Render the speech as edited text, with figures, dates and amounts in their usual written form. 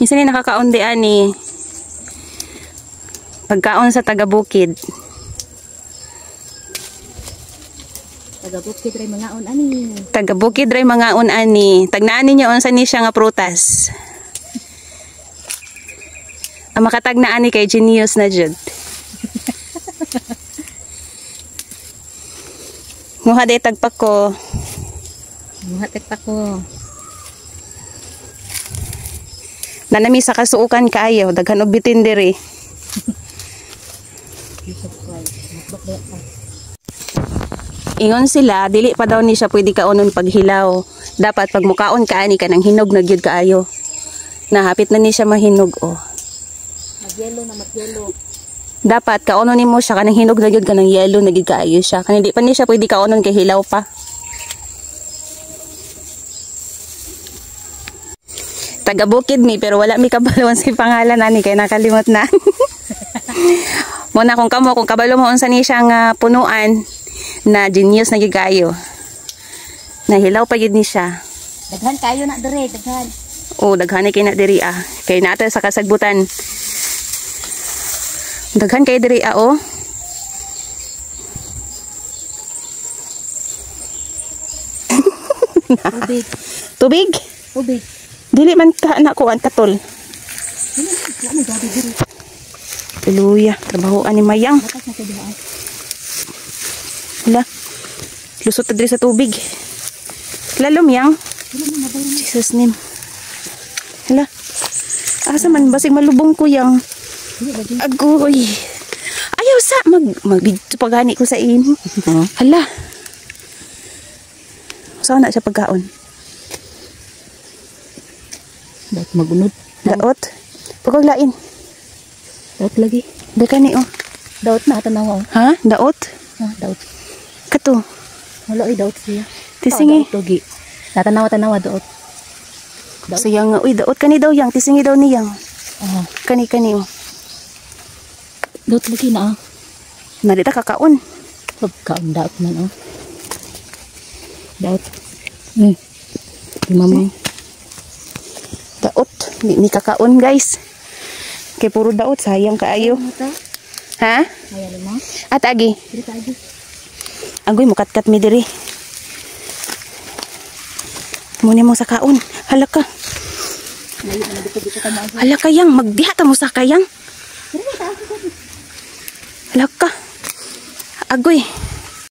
Isa ni nakakaon di ani. Pagkaon sa taga-bukid. Taga-bukid ray mga on ani. Taga-bukid ray mga on ani. Tagnaan ninyo unsa ni siya nga prutas. Ang makatag na ani kay genius na jud. Nguha day tagpak ko. Nguha tagpak ko. Nanami sa kasuukan kaayo, daghan og bitin diri. Ingon sila, dili pa daw ni siya pwede kaonon paghilaw. Dapat pag mukaon ka ani kanang hinog na gyud kaayo. Nahapit na ni siya mahinog oh. Magyelo na magyelo. Dapat kaonon nimo siya kanang hinog na gyud kanang yellow na gyud kaayo siya. Kanang di pa ni siya pwede kaonon kay hilaw pa. Taga-bukid mi pero wala mi kabalo si pangalan ani kay nakalimot na. Muna kung kabalo mo unsa ni siya nga punuan na genius na gigayo. Nahilaw pa gid ni siya. Daghan kayo na dire, daghan. Oh, daghan kay na diri ah. Kay nata sa kasagbutan. Daghan kay diri ah oh. Tubig. Tubig? Tubig. Dili man ka na ko ang katol. Haleluya, trabahoan ni Mayang. Hala. Lusot diri sa tubig. Lalom yang. Jesus name. Hala. Asa man basig malubong ko yang. Agoy. Ayaw sa magbidto pagani ko sa imo. Hala. Saan na siya pagkaon? Daot magunod. Daot? Pagkag lain. Daot lagi. Daka ni oh. Daot na tanawa oh. Ha? Daot? Ha, daot. Kato. Wala ay daot siya. Tisingi. Daot lagi. Natanawa daot. Sayang nga. Uy, daot kani daw yang. Tisingi daw niyang. Kani oh. Daot lagi na ah. Narita kakaon. Pagkaon daot man oh. Daot. Mama. Daot. Ni kakaon guys. Kay puro daot. Sayang kaayo. Ha? Ayan mo. At agi. Dito agi. Agoy mo katkat mi diri. Muna mo sa kaon. Hala ka. Hala ka yang. Magdiha ta mo sa kayang. Hala ka. Agoy.